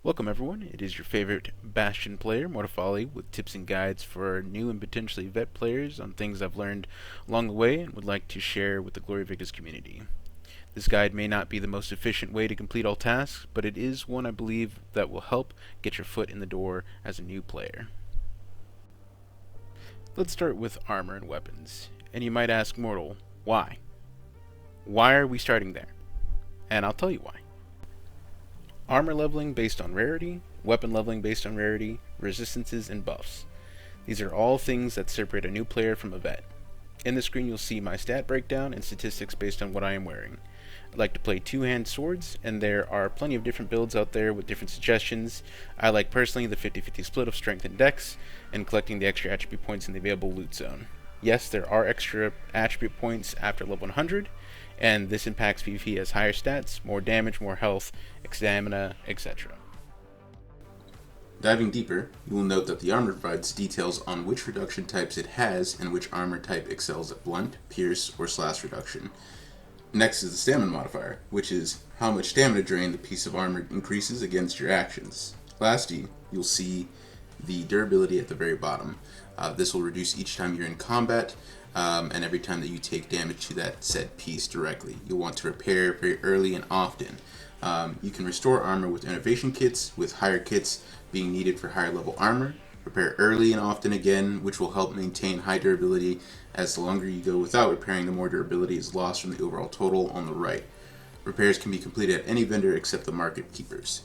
Welcome everyone, it is your favorite Bastion player, Mortalfolly, with tips and guides for new and potentially vet players on things I've learned along the way and would like to share with the Gloria Victis community. This guide may not be the most efficient way to complete all tasks, but it is one I believe that will help get your foot in the door as a new player. Let's start with armor and weapons. And you might ask, Mortal, why? Why are we starting there? And I'll tell you why. Armor leveling based on rarity, weapon leveling based on rarity, resistances, and buffs. These are all things that separate a new player from a vet. In the screen you'll see my stat breakdown and statistics based on what I am wearing. I like to play two-hand swords, and there are plenty of different builds out there with different suggestions. I like personally the 50-50 split of strength and dex, and collecting the extra attribute points in the available loot zone. Yes, there are extra attribute points after level 100, and this impacts PvP as higher stats, more damage, more health, stamina, etc. Diving deeper, you will note that the armor provides details on which reduction types it has and which armor type excels at blunt, pierce, or slash reduction. Next is the stamina modifier, which is how much stamina drain the piece of armor increases against your actions. Lastly, you'll see the durability at the very bottom. This will reduce each time you're in combat, and every time that you take damage to that said piece directly. You'll want to repair very early and often. You can restore armor with innovation kits, with higher kits being needed for higher level armor. Repair early and often again, which will help maintain high durability, as the longer you go without repairing, the more durability is lost from the overall total on the right. Repairs can be completed at any vendor except the market keepers.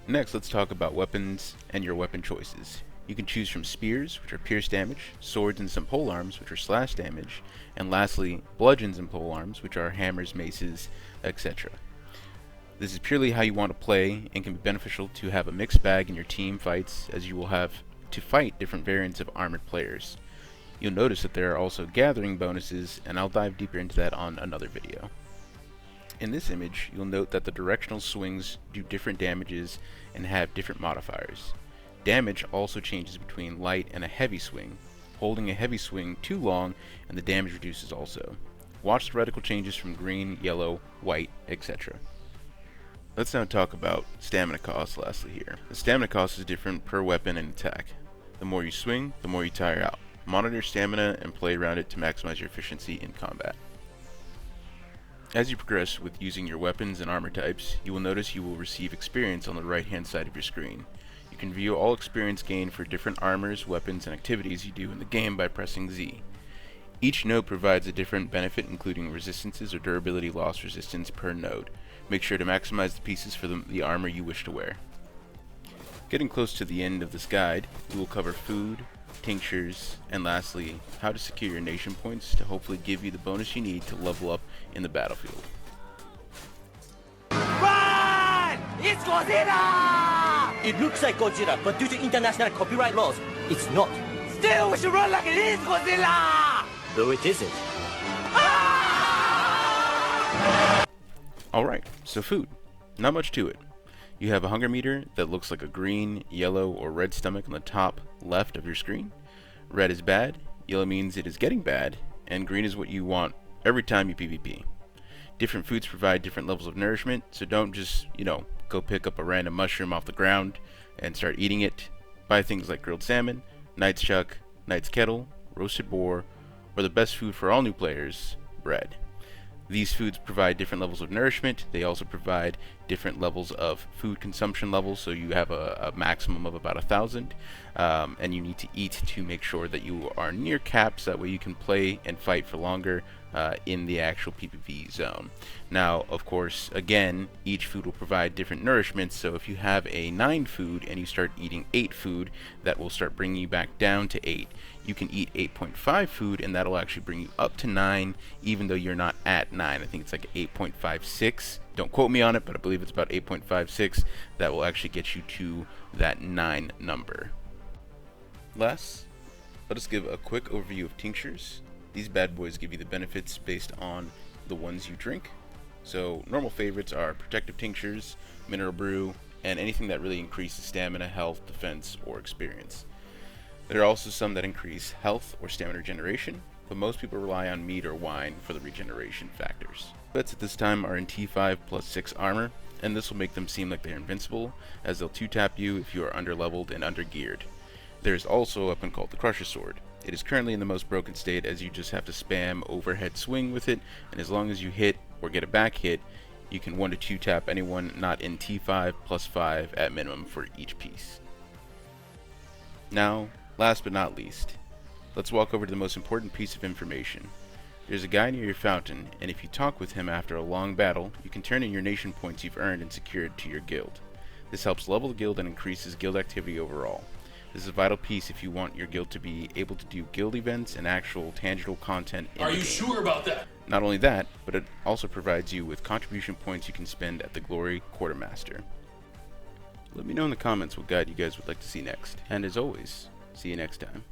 Next, let's talk about weapons and your weapon choices. You can choose from spears, which are pierce damage, swords and some polearms, which are slash damage, and lastly, bludgeons and polearms, which are hammers, maces, etc. This is purely how you want to play and can be beneficial to have a mixed bag in your team fights, as you will have to fight different variants of armored players. You'll notice that there are also gathering bonuses, and I'll dive deeper into that on another video. In this image, you'll note that the directional swings do different damages and have different modifiers. Damage also changes between light and a heavy swing. Holding a heavy swing too long and the damage reduces also. Watch the reticle changes from green, yellow, white, etc. Let's now talk about stamina cost lastly here. The stamina cost is different per weapon and attack. The more you swing, the more you tire out. Monitor stamina and play around it to maximize your efficiency in combat. As you progress with using your weapons and armor types, you will notice you will receive experience on the right hand side of your screen. You can view all experience gained for different armors, weapons, and activities you do in the game by pressing Z. Each node provides a different benefit, including resistances or durability loss resistance per node. Make sure to maximize the pieces for the armor you wish to wear. Getting close to the end of this guide, we will cover food, tinctures, and lastly, how to secure your nation points to hopefully give you the bonus you need to level up in the battlefield. Run! It's Godzilla! It looks like Godzilla, but due to international copyright laws, it's not. Still, we should run like it is Godzilla! Though it isn't. Ah! Alright, so food. Not much to it. You have a hunger meter that looks like a green, yellow, or red stomach on the top left of your screen. Red is bad, yellow means it is getting bad, and green is what you want every time you PvP. Different foods provide different levels of nourishment, so don't just, go pick up a random mushroom off the ground and start eating it. Buy things like grilled salmon, knight's chuck, knight's kettle, roasted boar, or the best food for all new players, bread. These foods provide different levels of nourishment. They also provide different levels of food consumption levels, so you have a maximum of about 1,000, and you need to eat to make sure that you are near caps, that way you can play and fight for longer in the actual PvP zone. Now, of course, again, each food will provide different nourishment, so if you have a 9 food and you start eating 8 food, that will start bringing you back down to 8. You can eat 8.5 food, and that'll actually bring you up to 9, even though you're not at 9. I think it's like 8.56. Don't quote me on it, but I believe it's about 8.56. That will actually get you to that 9 number. Last, let us give a quick overview of tinctures. These bad boys give you the benefits based on the ones you drink. So normal favorites are protective tinctures, mineral brew, and anything that really increases stamina, health, defense, or experience. There are also some that increase health or stamina regeneration, but most people rely on meat or wine for the regeneration factors. Vets at this time are in T5 plus 6 armor. and this will make them seem like they're invincible, as they'll 2-tap you if you are underleveled and undergeared. There is also a weapon called the Crusher Sword. It is currently in the most broken state, as you just have to spam overhead swing with it, and as long as you hit or get a back hit, you can 1 to 2 tap anyone not in T5 plus 5 at minimum for each piece. Now, last but not least, let's walk over to the most important piece of information. There's a guy near your fountain, and if you talk with him after a long battle, you can turn in your nation points you've earned and secured to your guild. This helps level the guild and increases guild activity overall. This is a vital piece if you want your guild to be able to do guild events and actual tangible content in the game. Are you sure about that? Not only that, but it also provides you with contribution points you can spend at the Glory Quartermaster. Let me know in the comments what guide you guys would like to see next, and as always, see you next time.